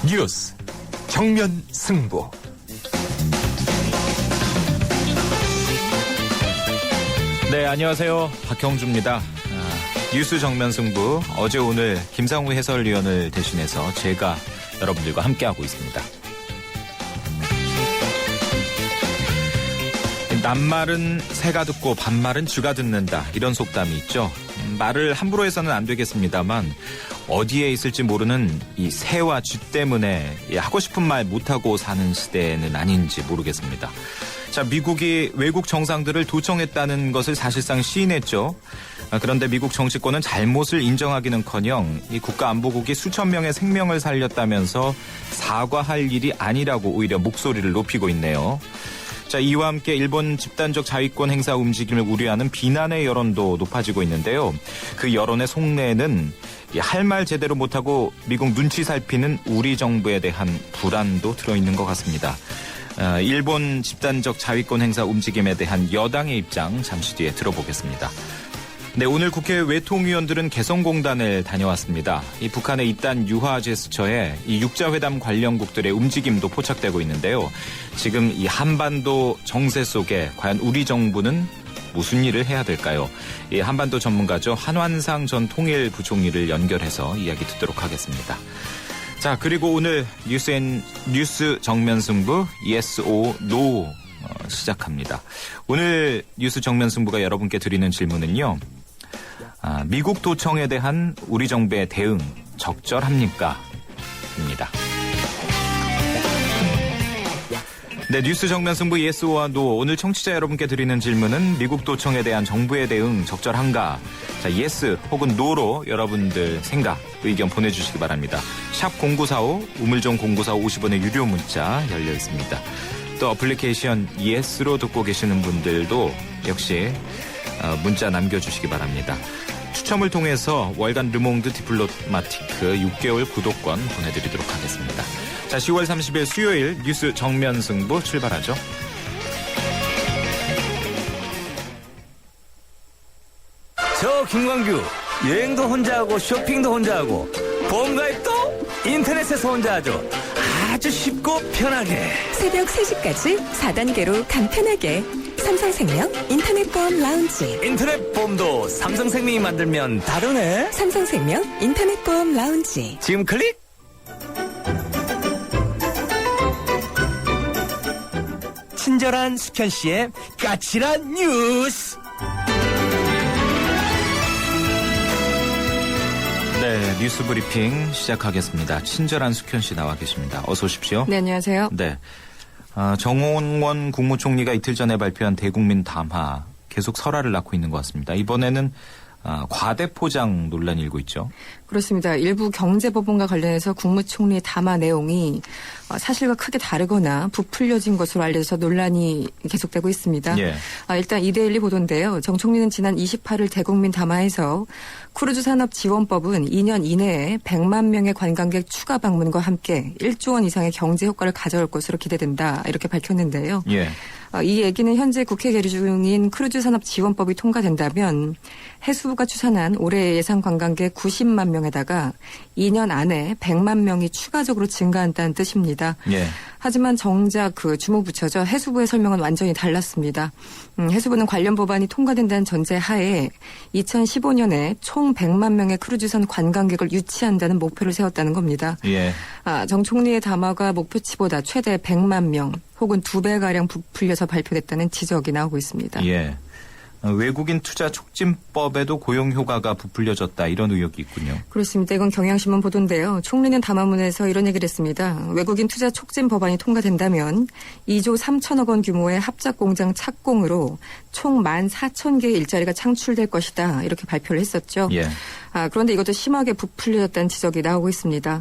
뉴스 정면 승부. 네, 안녕하세요. 박형주입니다. 뉴스 정면 승부, 어제 오늘 김상우 해설위원을 대신해서 제가 여러분들과 함께하고 있습니다. 낱말은 새가 듣고 반말은 쥐가 듣는다, 이런 속담이 있죠. 말을 함부로 해서는 안 되겠습니다만 어디에 있을지 모르는 이 새와 쥐 때문에 하고 싶은 말 못하고 사는 시대는 아닌지 모르겠습니다. 자, 미국이 외국 정상들을 도청했다는 것을 사실상 시인했죠. 그런데 미국 정치권은 잘못을 인정하기는커녕 이 국가안보국이 수천 명의 생명을 살렸다면서 사과할 일이 아니라고 오히려 목소리를 높이고 있네요. 자, 이와 함께 일본 집단적 자위권 행사 움직임을 우려하는 비난의 여론도 높아지고 있는데요. 그 여론의 속내에는 할 말 제대로 못하고 미국 눈치 살피는 우리 정부에 대한 불안도 들어있는 것 같습니다. 일본 집단적 자위권 행사 움직임에 대한 여당의 입장 잠시 뒤에 들어보겠습니다. 네, 오늘 국회 외통위원들은 개성공단을 다녀왔습니다. 이 북한의 이딴 유화 제스처에 이 육자회담 관련국들의 움직임도 포착되고 있는데요. 지금 이 한반도 정세 속에 과연 우리 정부는 무슨 일을 해야 될까요? 이 한반도 전문가죠. 한완상 전 통일부총리를 연결해서 이야기 듣도록 하겠습니다. 자, 그리고 오늘 뉴스 정면 승부 Yes or No 시작합니다. 오늘 뉴스 정면 승부가 여러분께 드리는 질문은요. 미국 도청에 대한 우리 정부의 대응 적절합니까? 입니다. 네, 뉴스 정면 승부 Yes or No. 오늘 청취자 여러분께 드리는 질문은 미국 도청에 대한 정부의 대응 적절한가? 자, Yes 혹은 No로 여러분들 생각, 의견 보내주시기 바랍니다. 샵 0945, 우물정 0945 50원의 유료 문자 열려 있습니다. 또 어플리케이션 Yes로 듣고 계시는 분들도 역시 문자 남겨주시기 바랍니다. 추첨을 통해서 월간 르몽드 디플로마티크 6개월 구독권 보내드리도록 하겠습니다. 자, 10월 30일 수요일 뉴스 정면 승부 출발하죠. 저 김광규, 여행도 혼자 하고 쇼핑도 혼자 하고 보험가입도 인터넷에서 혼자 하죠. 아주 쉽고 편하게. 새벽 3시까지 4단계로 간편하게. 삼성생명 인터넷보험 라운지. 인터넷 보험도 삼성생명이 만들면 다르네. 삼성생명 인터넷보험 라운지. 지금 클릭. 친절한 수현 씨의 까칠한 뉴스. 네, 뉴스 브리핑 시작하겠습니다. 친절한 숙현 씨 나와 계십니다. 어서 오십시오. 네, 안녕하세요. 네. 정홍원 국무총리가 이틀 전에 발표한 대국민 담화 계속 설화를 낳고 있는 것 같습니다. 이번에는 과대포장 논란이 일고 있죠. 그렇습니다. 일부 경제법원과 관련해서 국무총리의 담화 내용이 사실과 크게 다르거나 부풀려진 것으로 알려져서 논란이 계속되고 있습니다. 예. 일단 이데일리 보도인데요. 정 총리는 지난 28일 대국민 담화에서 크루즈 산업 지원법은 2년 이내에 100만 명의 관광객 추가 방문과 함께 1조 원 이상의 경제 효과를 가져올 것으로 기대된다, 이렇게 밝혔는데요. 예. 이 얘기는 현재 국회 계류 중인 크루즈 산업 지원법이 통과된다면 해수부가 추산한 올해 예상 관광객 90만 명에다가 2년 안에 100만 명이 추가적으로 증가한다는 뜻입니다. 예. 하지만 정작 그 주무부처죠. 해수부의 설명은 완전히 달랐습니다. 해수부는 관련 법안이 통과된다는 전제 하에 2015년에 총 100만 명의 크루즈선 관광객을 유치한다는 목표를 세웠다는 겁니다. 예. 정 총리의 담화가 목표치보다 최대 100만 명 혹은 2배가량 부풀려서 발표됐다는 지적이 나오고 있습니다. 예. 외국인 투자 촉진법에도 고용 효과가 부풀려졌다, 이런 의혹이 있군요. 그렇습니다. 이건 경향신문 보도인데요. 총리는 담화문에서 이런 얘기를 했습니다. 외국인 투자 촉진 법안이 통과된다면 2조 3천억 원 규모의 합작공장 착공으로 총 14,000개의 일자리가 창출될 것이다, 이렇게 발표를 했었죠. 예. 그런데 이것도 심하게 부풀려졌다는 지적이 나오고 있습니다.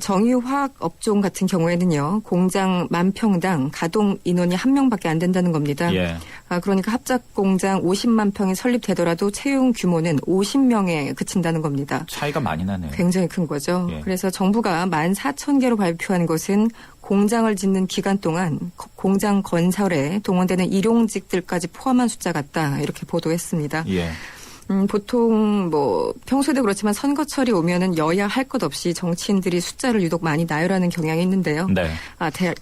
정유화학 업종 같은 경우에는요, 공장 10,000평당 가동 인원이 1명밖에 안 된다는 겁니다. 예. 그러니까 합작 공장 50만 평이 설립되더라도 채용 규모는 50명에 그친다는 겁니다. 차이가 많이 나네요. 굉장히 큰 거죠. 예. 그래서 정부가 14,000개로 발표한 것은 공장을 짓는 기간 동안 공장 건설에 동원되는 일용직들까지 포함한 숫자 같다, 이렇게 보도했습니다. 예. 보통 뭐 평소에도 그렇지만 선거철이 오면은 여야 할 것 없이 정치인들이 숫자를 유독 많이 나열하는 경향이 있는데요. 네.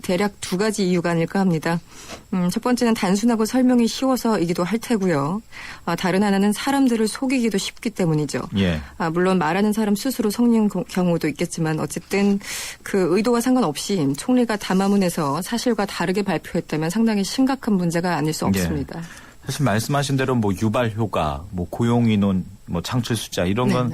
대략 두 가지 이유가 아닐까 합니다. 첫 번째는 단순하고 설명이 쉬워서이기도 할 테고요. 다른 하나는 사람들을 속이기도 쉽기 때문이죠. 예. 물론 말하는 사람 스스로 속는 경우도 있겠지만 어쨌든 그 의도와 상관없이 총리가 담화문에서 사실과 다르게 발표했다면 상당히 심각한 문제가 아닐 수 없습니다. 사실 말씀하신 대로 뭐 유발 효과, 뭐 고용 인원, 뭐 창출 숫자 이런 건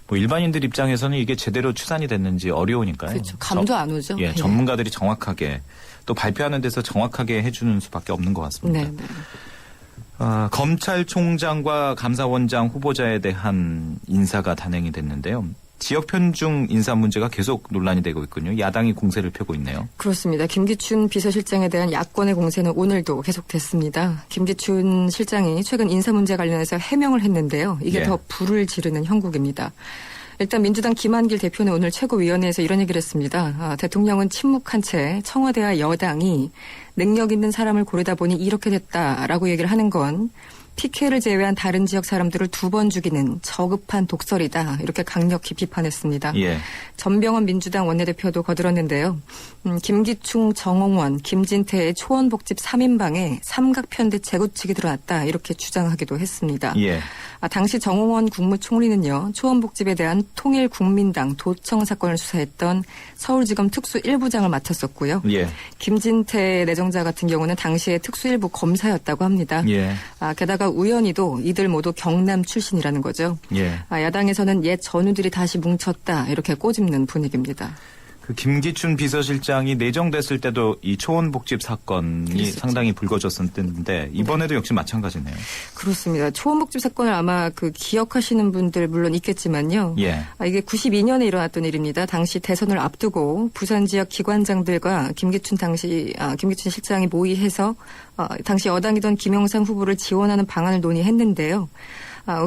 뭐 일반인들 입장에서는 이게 제대로 추산이 됐는지 어려우니까요. 그렇죠. 감도 안 오죠. 예, 전문가들이 정확하게 또 발표하는 데서 정확하게 해주는 수밖에 없는 것 같습니다. 네. 검찰총장과 감사원장 후보자에 대한 인사가 단행이 됐는데요. 지역 편중 인사 문제가 계속 논란이 되고 있군요. 야당이 공세를 펴고 있네요. 그렇습니다. 김기춘 비서실장에 대한 야권의 공세는 오늘도 계속됐습니다. 김기춘 실장이 최근 인사 문제 관련해서 해명을 했는데요. 이게 더 불을 지르는 형국입니다. 일단 민주당 김한길 대표는 오늘 최고위원회에서 이런 얘기를 했습니다. 대통령은 침묵한 채 청와대와 여당이 능력 있는 사람을 고르다 보니 이렇게 됐다라고 얘기를 하는 건 PK를 제외한 다른 지역 사람들을 2번 죽이는 저급한 독설이다. 이렇게 강력히 비판했습니다. 예. 전병헌 민주당 원내대표도 거들었는데요. 김기충, 정홍원, 김진태의 초원복집 3인방에 삼각편대 재구축이 드러났다. 이렇게 주장하기도 했습니다. 예. 당시 정홍원 국무총리는요. 초원복집에 대한 통일국민당 도청 사건을 수사했던 서울지검 특수 1부장을 맡았었고요. 예. 김진태 내정자 같은 경우는 당시에 특수 1부 검사였다고 합니다. 예. 게다가 우연히도 이들 모두 경남 출신이라는 거죠. 예. 야당에서는 옛 전우들이 다시 뭉쳤다 이렇게 꼬집는 분위기입니다. 그 김기춘 비서실장이 내정됐을 때도 이 초원복집 사건이 그랬었죠. 상당히 불거졌었는데 이번에도 역시 마찬가지네요. 그렇습니다. 초원복집 사건을 아마 기억하시는 분들 물론 있겠지만요. 예. 이게 92년에 일어났던 일입니다. 당시 대선을 앞두고 부산 지역 기관장들과 김기춘 실장이 모의해서 당시 여당이던 김영삼 후보를 지원하는 방안을 논의했는데요.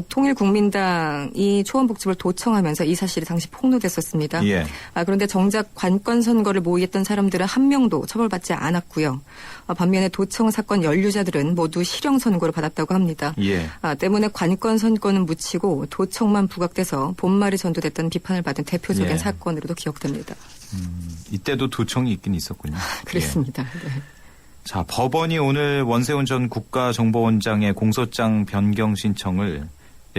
통일국민당이 초원복집을 도청하면서 이 사실이 당시 폭로됐었습니다. 예. 그런데 정작 관건 선거를 모의했던 사람들은 한 명도 처벌받지 않았고요. 반면에 도청 사건 연루자들은 모두 실형 선고를 받았다고 합니다. 예. 때문에 관건 선거는 묻히고 도청만 부각돼서 본말이 전도됐던 비판을 받은 대표적인 예. 사건으로도 기억됩니다. 이때도 도청이 있긴 있었군요. 그렇습니다. 네. 자, 법원이 오늘 원세훈 전 국가정보원장의 공소장 변경 신청을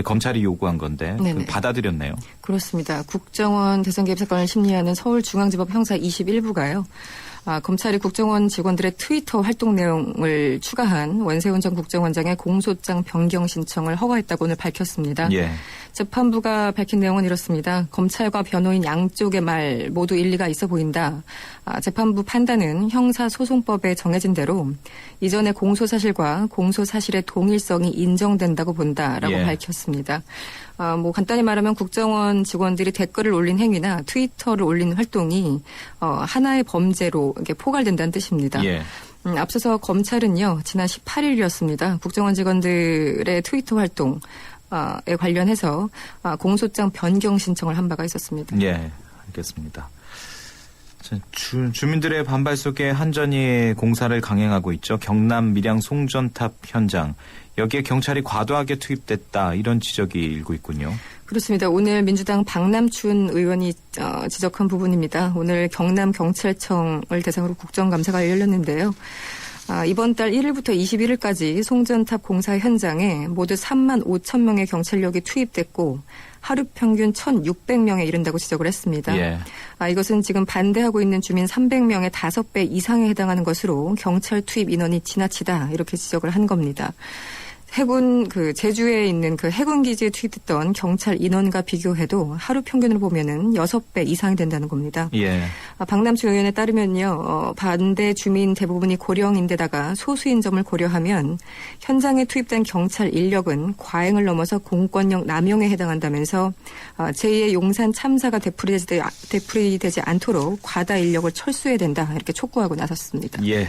검찰이 요구한 건데 받아들였네요. 그렇습니다. 국정원 대선 개입 사건을 심리하는 서울중앙지법 형사 21부가요. 검찰이 국정원 직원들의 트위터 활동 내용을 추가한 원세훈 전 국정원장의 공소장 변경 신청을 허가했다고 오늘 밝혔습니다. 예. 재판부가 밝힌 내용은 이렇습니다. 검찰과 변호인 양쪽의 말 모두 일리가 있어 보인다. 재판부 판단은 형사소송법에 정해진 대로 이전의 공소사실과 공소사실의 동일성이 인정된다고 본다라고 밝혔습니다. 간단히 말하면 국정원 직원들이 댓글을 올린 행위나 트위터를 올린 활동이 하나의 범죄로 이렇게 포괄된다는 뜻입니다. 예. 앞서서 검찰은요, 지난 18일이었습니다. 국정원 직원들의 트위터 활동에 관련해서 공소장 변경 신청을 한 바가 있었습니다. 예, 알겠습니다. 주민들의 반발 속에 한전이 공사를 강행하고 있죠. 경남 밀양 송전탑 현장. 여기에 경찰이 과도하게 투입됐다. 이런 지적이 일고 있군요. 그렇습니다. 오늘 민주당 박남춘 의원이 지적한 부분입니다. 오늘 경남경찰청을 대상으로 국정감사가 열렸는데요. 이번 달 1일부터 21일까지 송전탑 공사 현장에 모두 3만 5천 명의 경찰력이 투입됐고 하루 평균 1,600명에 이른다고 지적을 했습니다. 예. 이것은 지금 반대하고 있는 주민 300명의 5배 이상에 해당하는 것으로 경찰 투입 인원이 지나치다 이렇게 지적을 한 겁니다. 제주에 있는 해군 기지에 투입됐던 경찰 인원과 비교해도 하루 평균으로 보면은 6배 이상이 된다는 겁니다. 예. 박남춘 의원에 따르면요, 반대 주민 대부분이 고령인데다가 소수인 점을 고려하면 현장에 투입된 경찰 인력은 과잉을 넘어서 공권력 남용에 해당한다면서 제2의 용산 참사가 되풀이되지 않도록 과다 인력을 철수해야 된다 이렇게 촉구하고 나섰습니다. 예.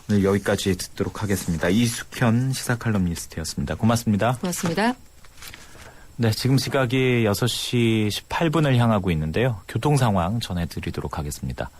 오늘 여기까지 듣도록 하겠습니다. 이숙현 시사칼럼니스트였습니다. 고맙습니다. 고맙습니다. 네, 지금 시각이 6시 18분을 향하고 있는데요. 교통 상황 전해드리도록 하겠습니다.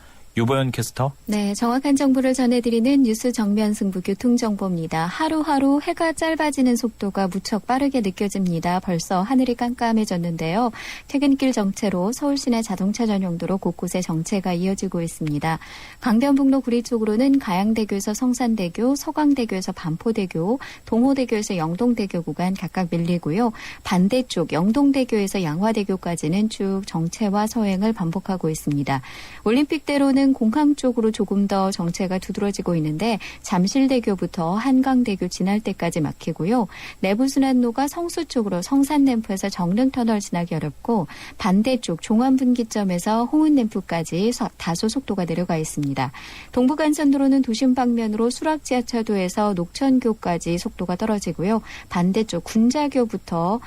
유보연 캐스터. 네, 정확한 정보를 전해드리는 뉴스 정면 승부 교통정보입니다. 하루하루 해가 짧아지는 속도가 무척 빠르게 느껴집니다. 벌써 하늘이 깜깜해졌는데요. 퇴근길 정체로 서울 시내 자동차 전용도로 곳곳에 정체가 이어지고 있습니다. 강변북로 구리 쪽으로는 가양대교에서 성산대교, 서강대교에서 반포대교, 동호대교에서 영동대교 구간 각각 밀리고요. 반대쪽 영동대교에서 양화대교까지는 쭉 정체와 서행을 반복하고 있습니다. 올림픽대로는 공항 쪽으로 조금 더 정체가 두드러지고 있는데 잠실대교부터 한강대교 지날 때까지 막히고요. 내부순환로가 성수 쪽으로 성산램프에서 정릉터널 지나기 어렵고 반대쪽 종암분기점에서 홍은램프까지 다소 속도가 내려가 있습니다. 동부간선도로는 도심 방면으로 수락지하차도에서 녹천교까지 속도가 떨어지고요. 반대쪽 군자교부터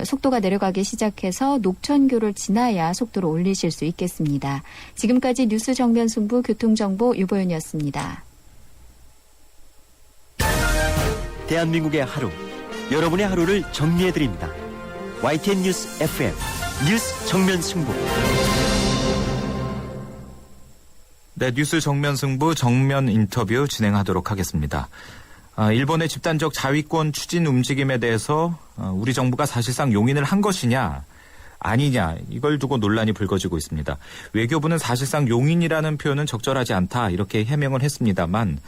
속도가 내려가기 시작해서 녹천교를 지나야 속도를 올리실 수 있겠습니다. 지금까지 뉴스 정면 승부 교통정보 유보연이었습니다. 대한민국의 하루, 여러분의 하루를 정리해드립니다. YTN 뉴스 FM, 뉴스 정면 승부. 네, 뉴스 정면 승부 정면 인터뷰 진행하도록 하겠습니다. 일본의 집단적 자위권 추진 움직임에 대해서 우리 정부가 사실상 용인을 한 것이냐 아니냐 이걸 두고 논란이 불거지고 있습니다. 외교부는 사실상 용인이라는 표현은 적절하지 않다 이렇게 해명을 했습니다만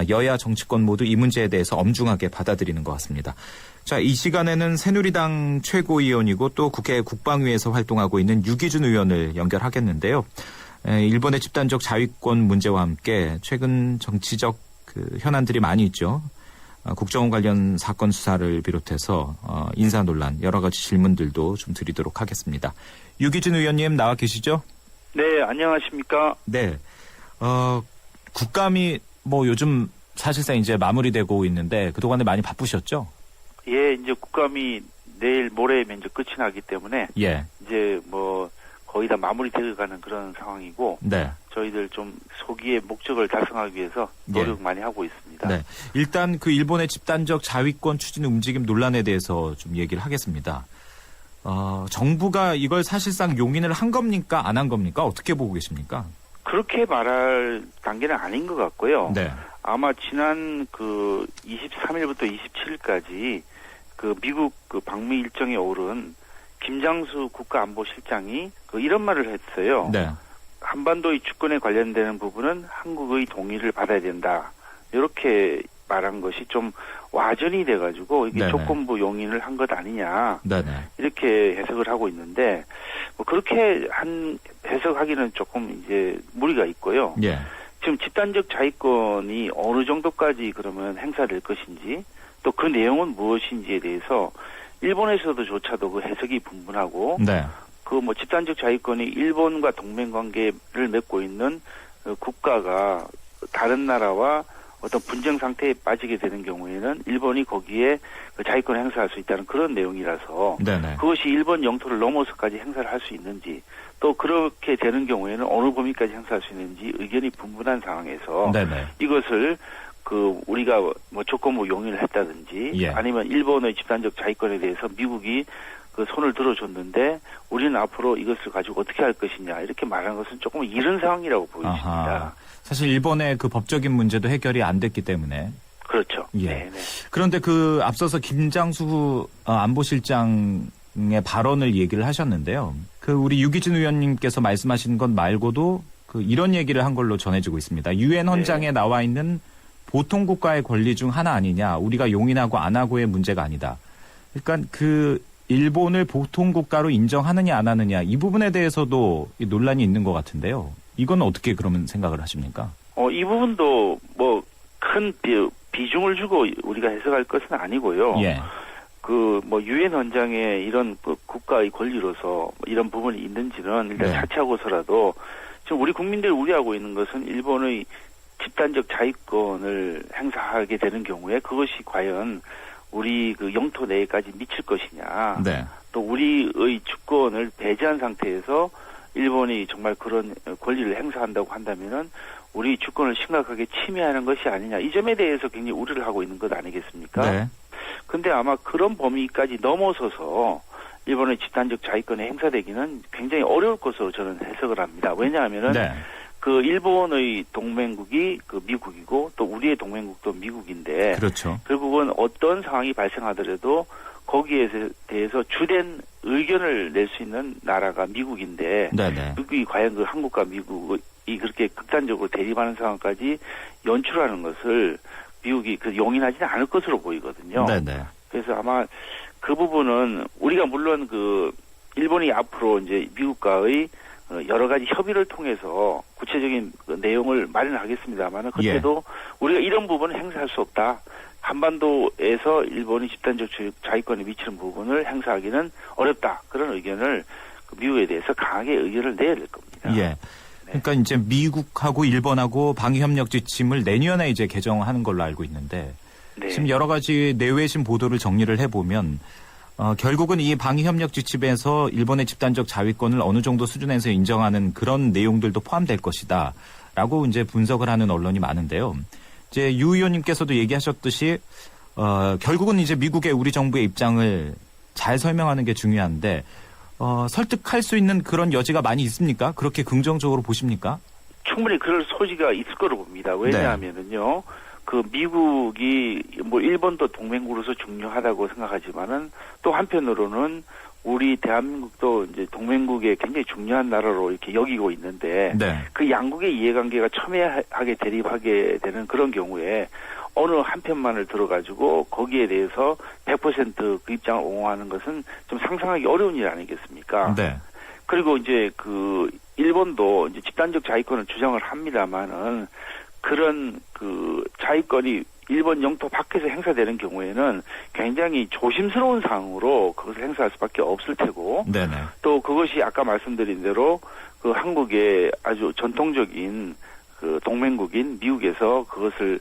여야 정치권 모두 이 문제에 대해서 엄중하게 받아들이는 것 같습니다. 자, 이 시간에는 새누리당 최고위원이고 또 국회 국방위에서 활동하고 있는 유기준 의원을 연결하겠는데요. 일본의 집단적 자위권 문제와 함께 최근 정치적 현안들이 많이 있죠. 국정원 관련 사건 수사를 비롯해서 인사 논란 여러 가지 질문들도 좀 드리도록 하겠습니다. 유기준 의원님 나와 계시죠? 네, 안녕하십니까? 네. 국감이 뭐 요즘 사실상 이제 마무리되고 있는데 그동안에 많이 바쁘셨죠? 예, 이제 국감이 내일 모레면 이제 끝이 나기 때문에 예. 이제 뭐 거의 다 마무리되어가는 그런 상황이고 네. 저희들 좀 소기의 목적을 달성하기 위해서 노력 많이 하고 있습니다. 네. 일단 그 일본의 집단적 자위권 추진 움직임 논란에 대해서 좀 얘기를 하겠습니다. 정부가 이걸 사실상 용인을 한 겁니까? 안 한 겁니까? 어떻게 보고 계십니까? 그렇게 말할 단계는 아닌 것 같고요. 네. 아마 지난 23일부터 27일까지 미국 방미 일정에 오른 김장수 국가안보실장이 이런 말을 했어요. 네. 한반도의 주권에 관련되는 부분은 한국의 동의를 받아야 된다. 이렇게 말한 것이 좀 와전이 돼가지고 이게 네네. 조건부 용인을 한 것 아니냐. 네네. 이렇게 해석을 하고 있는데 뭐 그렇게 해석하기는 조금 이제 무리가 있고요. 예. 지금 집단적 자위권이 어느 정도까지 그러면 행사될 것인지 또 그 내용은 무엇인지에 대해서 일본에서도조차도 그 해석이 분분하고 네. 집단적 자위권이 일본과 동맹 관계를 맺고 있는 국가가 다른 나라와 어떤 분쟁 상태에 빠지게 되는 경우에는 일본이 거기에 자위권을 행사할 수 있다는 그런 내용이라서 네네. 그것이 일본 영토를 넘어서까지 행사를 할 수 있는지 또 그렇게 되는 경우에는 어느 범위까지 행사할 수 있는지 의견이 분분한 상황에서 네네. 이것을 우리가 조건부 용인을 했다든지 예. 아니면 일본의 집단적 자위권에 대해서 미국이 손을 들어줬는데 우리는 앞으로 이것을 가지고 어떻게 할 것이냐 이렇게 말하는 것은 조금 이른 상황이라고 보여집니다. 아하. 사실 일본의 그 법적인 문제도 해결이 안 됐기 때문에. 그렇죠. 예. 네네. 그런데 앞서서 김장수 안보실장의 발언을 얘기를 하셨는데요. 우리 유기준 의원님께서 말씀하신 것 말고도 이런 얘기를 한 걸로 전해지고 있습니다. 유엔 헌장에 나와 있는 보통 국가의 권리 중 하나 아니냐. 우리가 용인하고 안 하고의 문제가 아니다. 그러니까 일본을 보통 국가로 인정하느냐 안 하느냐 이 부분에 대해서도 논란이 있는 것 같은데요. 이건 어떻게 그러면 생각을 하십니까? 이 부분도 큰 비중을 주고 우리가 해석할 것은 아니고요. 예. 유엔 헌장에 이런 국가의 권리로서 이런 부분이 있는지는 일단 네. 차치하고서라도 지금 우리 국민들이 우려하고 있는 것은 일본의 집단적 자위권을 행사하게 되는 경우에 그것이 과연 우리 영토 내에까지 미칠 것이냐. 네. 또 우리의 주권을 배제한 상태에서 일본이 정말 그런 권리를 행사한다고 한다면은 우리 주권을 심각하게 침해하는 것이 아니냐. 이 점에 대해서 굉장히 우려를 하고 있는 것 아니겠습니까? 네. 근데 아마 그런 범위까지 넘어서서 일본의 집단적 자위권이 행사되기는 굉장히 어려울 것으로 저는 해석을 합니다. 왜냐하면은 네. 그 일본의 동맹국이 그 미국이고 또 우리의 동맹국도 미국인데 그렇죠. 결국은 어떤 상황이 발생하더라도 거기에 대해서 주된 의견을 낼 수 있는 나라가 미국인데 네네. 미국이 과연 그 한국과 미국이 그렇게 극단적으로 대립하는 상황까지 연출하는 것을 미국이 그 용인하지는 않을 것으로 보이거든요. 네네. 그래서 아마 그 부분은 우리가 물론 그 일본이 앞으로 이제 미국과의 여러 가지 협의를 통해서 구체적인 그 내용을 마련하겠습니다만은 그때도 우리가 이런 부분은 행사할 수 없다. 한반도에서 일본이 집단적 자위권에 미치는 부분을 행사하기는 어렵다. 그런 의견을 그 미국에 대해서 강하게 의견을 내야 될 겁니다. 예. 그러니까 이제 미국하고 일본하고 방위협력 지침을 내년에 이제 개정하는 걸로 알고 있는데 네. 지금 여러 가지 내외신 보도를 정리를 해보면 결국은 이 방위협력 지침에서 일본의 집단적 자위권을 어느 정도 수준에서 인정하는 그런 내용들도 포함될 것이다라고 이제 분석을 하는 언론이 많은데요. 이제 유 의원님께서도 얘기하셨듯이 결국은 이제 미국의 우리 정부의 입장을 잘 설명하는 게 중요한데 설득할 수 있는 그런 여지가 많이 있습니까? 그렇게 긍정적으로 보십니까? 충분히 그럴 소지가 있을 거로 봅니다. 왜냐하면은요. 그 미국이 뭐 일본도 동맹국으로서 중요하다고 생각하지만은 또 한편으로는 우리 대한민국도 이제 동맹국의 굉장히 중요한 나라로 이렇게 여기고 있는데 네. 그 양국의 이해관계가 첨예하게 대립하게 되는 그런 경우에 어느 한편만을 들어가지고 거기에 대해서 100% 그 입장을 옹호하는 것은 좀 상상하기 어려운 일 아니겠습니까? 네. 그리고 이제 그 일본도 이제 집단적 자위권을 주장을 합니다만은 그런 그 자위권이 일본 영토 밖에서 행사되는 경우에는 굉장히 조심스러운 상황으로 그것을 행사할 수밖에 없을 테고 네네. 또 그것이 아까 말씀드린 대로 그 한국의 아주 전통적인 그 동맹국인 미국에서 그것을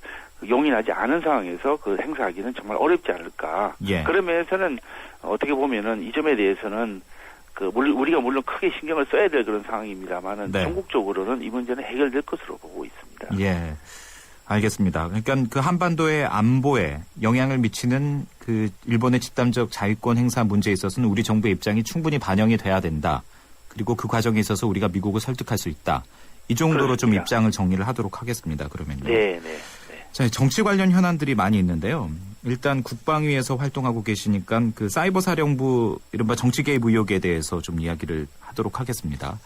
용인하지 않은 상황에서 그 행사하기는 정말 어렵지 않을까. 예. 그런 면에서는 어떻게 보면은 이 점에 대해서는 그 우리가 물론 크게 신경을 써야 될 그런 상황입니다만은 네. 전국적으로는 이 문제는 해결될 것으로 보고 있습니다. 예. 알겠습니다. 그러니까 그 한반도의 안보에 영향을 미치는 그 일본의 집단적 자위권 행사 문제에 있어서는 우리 정부의 입장이 충분히 반영이 돼야 된다. 그리고 그 과정에 있어서 우리가 미국을 설득할 수 있다. 이 정도로 그렇습니다. 좀 입장을 정리를 하도록 하겠습니다. 그러면요. 네, 네. 자, 정치 관련 현안들이 많이 있는데요. 일단 국방위에서 활동하고 계시니까 그 사이버 사령부 이른바 정치 개입 의혹에 대해서 좀 이야기를 하도록 하겠습니다.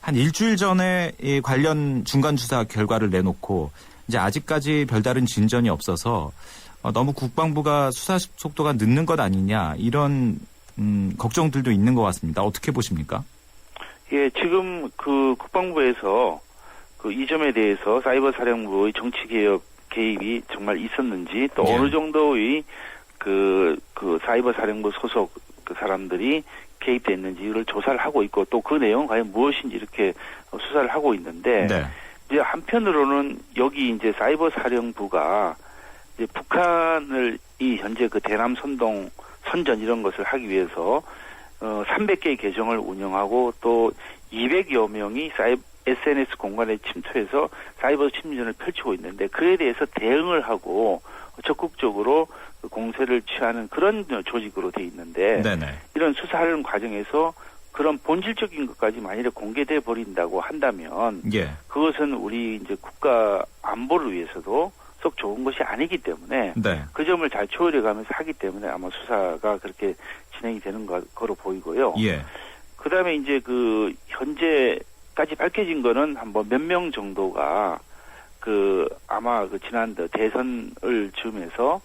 한 일주일 전에 이 관련 중간 수사 결과를 내놓고 이제 아직까지 별다른 진전이 없어서 너무 국방부가 수사 속도가 늦는 것 아니냐 이런 걱정들도 있는 것 같습니다. 어떻게 보십니까? 예, 지금 그 국방부에서 그 이 점에 대해서 사이버 사령부의 정치 개입이 정말 있었는지 또 예. 어느 정도의 그 사이버 사령부 소속 그 사람들이 개입됐는지를 조사를 하고 있고 또 그 내용 과연 무엇인지 이렇게 수사를 하고 있는데 네. 이제 한편으로는 여기 이제 사이버 사령부가 이제 북한을 이 현재 그 대남 선전 이런 것을 하기 위해서 300개의 계정을 운영하고 또 200여 명이 SNS 공간에 침투해서 사이버 침전을 펼치고 있는데 그에 대해서 대응을 하고 적극적으로 공세를 취하는 그런 조직으로 돼 있는데 네네. 이런 수사하는 과정에서 그런 본질적인 것까지 만일에 공개돼 버린다고 한다면 예. 그것은 우리 이제 국가 안보를 위해서도 썩 좋은 것이 아니기 때문에 네. 그 점을 잘 초월해 가면서 하기 때문에 아마 수사가 그렇게 진행이 되는 거로 보이고요. 예. 그다음에 이제 그 현재까지 밝혀진 거는 한번 몇 명 정도가 그 아마 그 지난 대선을 즈음해서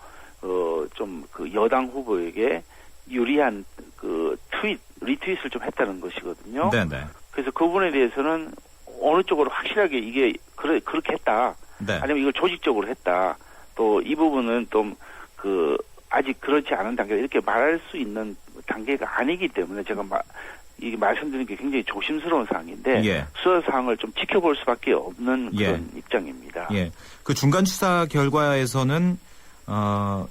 좀 그 여당 후보에게 유리한 그 리트윗을 좀 했다는 것이거든요. 네네. 그래서 그 부분에 대해서는 어느 쪽으로 확실하게 이게 그렇게 했다. 네. 아니면 이걸 조직적으로 했다. 또 이 부분은 좀 그 아직 그렇지 않은 단계 이렇게 말할 수 있는 단계가 아니기 때문에 제가 이게 말씀드리는 게 굉장히 조심스러운 사항인데 예. 수사 사항을 좀 지켜볼 수밖에 없는 예. 그런 입장입니다. 예. 그 중간 수사 결과에서는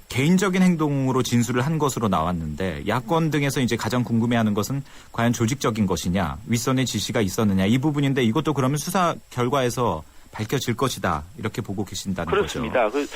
개인적인 행동으로 진술을 한 것으로 나왔는데 야권 등에서 이제 가장 궁금해하는 것은 과연 조직적인 것이냐, 윗선의 지시가 있었느냐 이 부분인데 이것도 그러면 수사 결과에서 밝혀질 것이다 이렇게 보고 계신다는 그렇습니다. 거죠.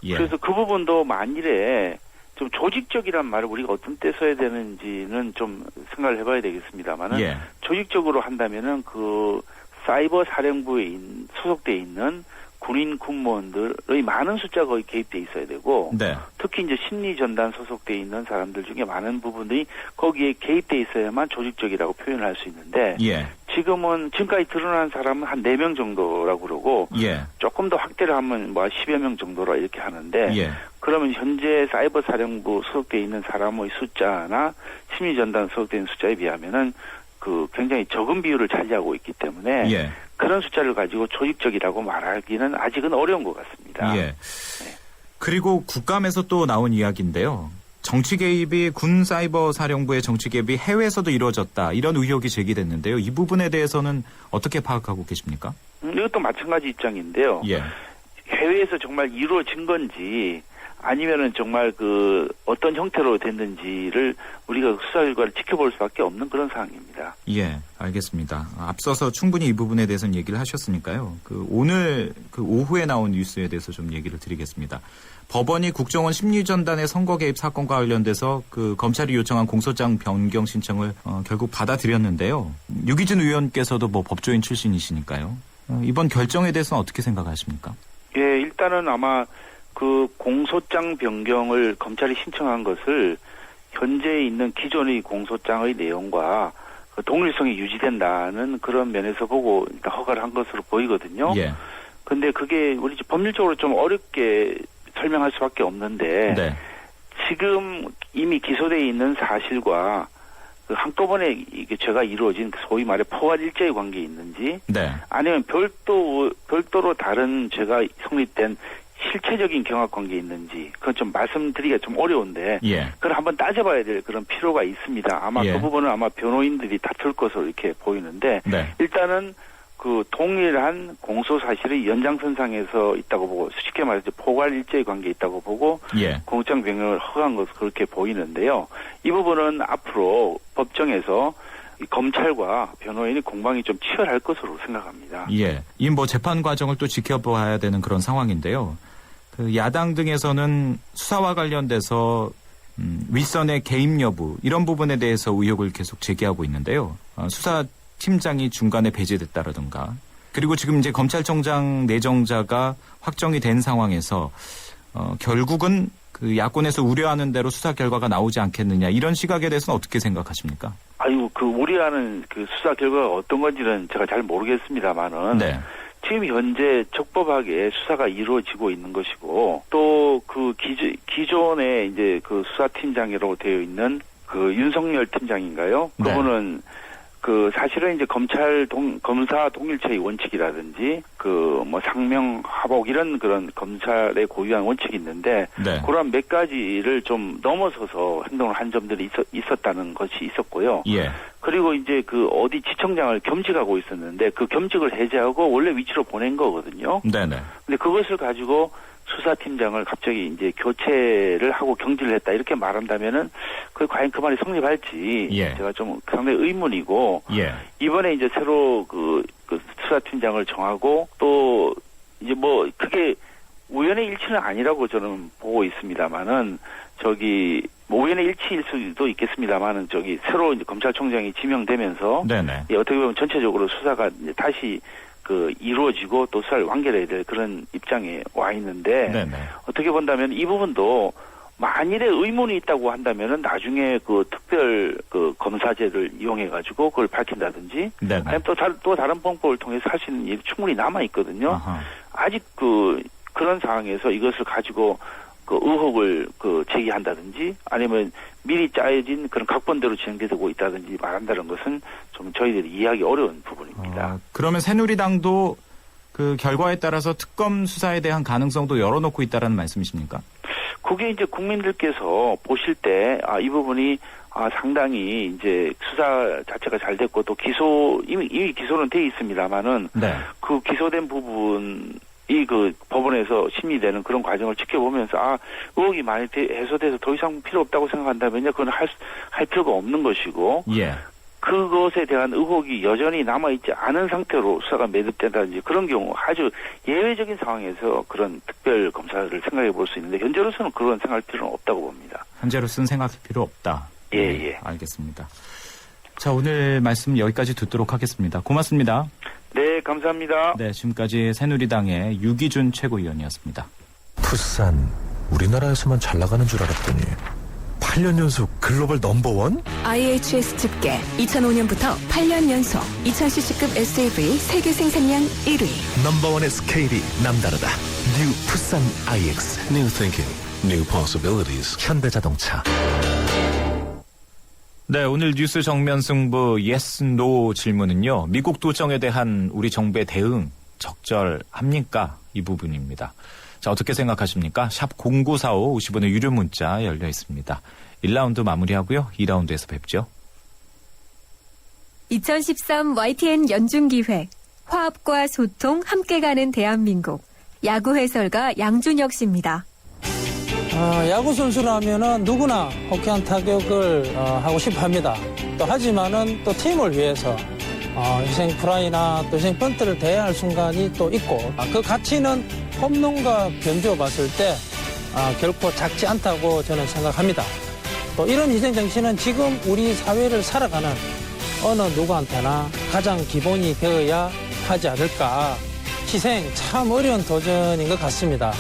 예. 그래서 그 부분도 만일에 좀 조직적이란 말을 우리가 어떤 때 써야 되는지는 좀 생각을 해봐야 되겠습니다만은 예. 조직적으로 한다면은 그 사이버 사령부에 소속돼 있는 군인 군무원들의 많은 숫자가 거기 개입돼 있어야 되고 네. 특히 이제 심리 전단 소속돼 있는 사람들 중에 많은 부분들이 거기에 개입돼 있어야만 조직적이라고 표현을 할 수 있는데 예. 지금까지 드러난 사람은 한 4명 정도라고 그러고 예. 조금 더 확대를 하면 뭐 10여 명 정도라 이렇게 하는데 예. 그러면 현재 사이버 사령부 소속돼 있는 사람의 숫자나 심리 전단 소속돼 있는 숫자에 비하면은 그 굉장히 적은 비율을 차지하고 있기 때문에 예. 그런 숫자를 가지고 조직적이라고 말하기는 아직은 어려운 것 같습니다. 예. 그리고 국감에서 또 나온 이야기인데요. 정치 개입이 군 사이버 사령부의 정치 개입이 해외에서도 이루어졌다. 이런 의혹이 제기됐는데요. 이 부분에 대해서는 어떻게 파악하고 계십니까? 이것도 마찬가지 입장인데요. 예. 해외에서 정말 이루어진 건지 아니면은 정말 그 어떤 형태로 됐는지를 우리가 수사 결과를 지켜볼 수밖에 없는 그런 상황입니다. 예, 알겠습니다. 앞서서 충분히 이 부분에 대해서는 얘기를 하셨으니까요. 오늘 오후에 나온 뉴스에 대해서 좀 얘기를 드리겠습니다. 법원이 국정원 심리전단의 선거 개입 사건과 관련돼서 검찰이 요청한 공소장 변경 신청을 결국 받아들였는데요. 유기준 의원께서도 뭐 법조인 출신이시니까요. 이번 결정에 대해서는 어떻게 생각하십니까? 예, 일단은 아마 그 공소장 변경을 검찰이 신청한 것을 현재 있는 기존의 공소장의 내용과 그 동일성이 유지된다는 그런 면에서 보고 일단 허가를 한 것으로 보이거든요. 예. 근데 그게 우리 법률적으로 좀 어렵게 설명할 수밖에 없는데 네. 지금 이미 기소되어 있는 사실과 그 한꺼번에 이게 죄가 이루어진 소위 말해 포괄일제의 관계에 있는지 네. 아니면 별도로 다른 죄가 성립된 실체적인 경합관계에 있는지 그건 좀 말씀드리기가 좀 어려운데 예. 그걸 한번 따져봐야 될 그런 필요가 있습니다. 아마 예. 그 부분은 아마 변호인들이 다툴 것으로 이렇게 보이는데 네. 일단은 그 동일한 공소 사실의 연장선상에서 있다고 보고 쉽게 말해서 포괄일제의 관계에 있다고 보고 예. 공소장 변경을 허가한 것으로 그렇게 보이는데요. 이 부분은 앞으로 법정에서 이 검찰과 변호인의 공방이 좀 치열할 것으로 생각합니다. 예. 이 뭐 재판 과정을 또 지켜봐야 되는 그런 상황인데요. 야당 등에서는 수사와 관련돼서 윗선의 개입 여부 이런 부분에 대해서 의혹을 계속 제기하고 있는데요. 수사팀장이 중간에 배제됐다라든가 그리고 지금 이제 검찰총장 내정자가 확정이 된 상황에서 결국은 그 야권에서 우려하는 대로 수사 결과가 나오지 않겠느냐 이런 시각에 대해서는 어떻게 생각하십니까? 그 우려하는 그 수사 결과가 어떤 건지는 제가 잘 모르겠습니다만은 네. 지금 현재 적법하게 수사가 이루어지고 있는 것이고 또 그 기존에 이제 그 수사팀장이라고 되어 있는 그 윤석열 팀장인가요? 네. 그분은 사실은 이제 검사 동일체의 원칙이라든지 뭐 상명하복 이런 그런 검찰의 고유한 원칙이 있는데 네. 그런 몇 가지를 좀 넘어서서 행동을 한 점들이 있었다는 것이 있었고요. 예. 그리고 이제 어디 지청장을 겸직하고 있었는데 그 겸직을 해제하고 원래 위치로 보낸 거거든요. 네네. 근데 그것을 가지고 수사팀장을 갑자기 이제 교체를 하고 경질을 했다 이렇게 말한다면은 과연 그 말이 성립할지 예. 제가 좀 상당히 의문이고 예. 이번에 이제 새로 그 수사팀장을 정하고 또 이제 뭐 그게 우연의 일치는 아니라고 저는 보고 있습니다만은 우연의 일치일 수도 있겠습니다만은 새로 이제 검찰총장이 지명되면서 네네. 어떻게 보면 전체적으로 수사가 이제 다시 이루어지고 또 수사를 완결해야 될 그런 입장에 와 있는데 네네. 어떻게 본다면 이 부분도 만일에 의문이 있다고 한다면은 나중에 특별 검사제를 이용해 가지고 그걸 밝힌다든지 네네. 아니면 또 다른 방법을 통해서 할 수 있는 일이 충분히 남아 있거든요. 아하. 아직 그런 상황에서 이것을 가지고 의혹을 제기한다든지 아니면 미리 짜여진 그런 각본대로 진행되고 있다든지 말한다는 것은 좀 저희들이 이해하기 어려운 부분입니다. 그러면 새누리당도 그 결과에 따라서 특검 수사에 대한 가능성도 열어놓고 있다라는 말씀이십니까? 그게 이제 국민들께서 보실 때 이 부분이 상당히 이제 수사 자체가 잘 됐고 또 이미 기소는 돼 있습니다만은 네. 그 기소된 부분 법원에서 심리되는 그런 과정을 지켜보면서 의혹이 많이 해소돼서 더 이상 필요 없다고 생각한다면요, 그건 할 필요가 없는 것이고, 예. 그것에 대한 의혹이 여전히 남아있지 않은 상태로 수사가 매듭된다든지 그런 경우 아주 예외적인 상황에서 그런 특별 검사를 생각해 볼 수 있는데 현재로서는 그런 생각할 필요는 없다고 봅니다. 현재로서는 생각할 필요 없다. 예. 알겠습니다. 자, 오늘 말씀 여기까지 듣도록 하겠습니다. 고맙습니다. 네, 감사합니다. 네, 지금까지 새누리당의 유기준 최고위원이었습니다. 푸산 우리나라에서만 잘 나가는 줄 알았더니 8년 연속 글로벌 넘버원? IHS 집계 2005년부터 8년 연속 2000cc급 SUV 세계 생산량 1위. 넘버원의 스케일이 남다르다. 뉴 푸산 IX. New thinking, new possibilities. 현대자동차. 네, 오늘 뉴스 정면 승부 yes, no 질문은요. 미국 도청에 대한 우리 정부의 대응 적절합니까? 이 부분입니다. 자, 어떻게 생각하십니까? 샵 0945 50원의 유료 문자 열려 있습니다. 1라운드 마무리하고요. 2라운드에서 뵙죠. 2013 YTN 연중기획 화합과 소통 함께 가는 대한민국 야구 해설가 양준혁 씨입니다. 야구 선수라면은 누구나 호쾌한 타격을 하고 싶어 합니다. 또 하지만은 또 팀을 위해서 희생 프라이나 또 희생 번트를 대해야 할 순간이 또 있고 그 가치는 홈런과 변주어 봤을 때 결코 작지 않다고 저는 생각합니다. 또 이런 희생 정신은 지금 우리 사회를 살아가는 어느 누구한테나 가장 기본이 되어야 하지 않을까. 희생 참 어려운 도전인 것 같습니다.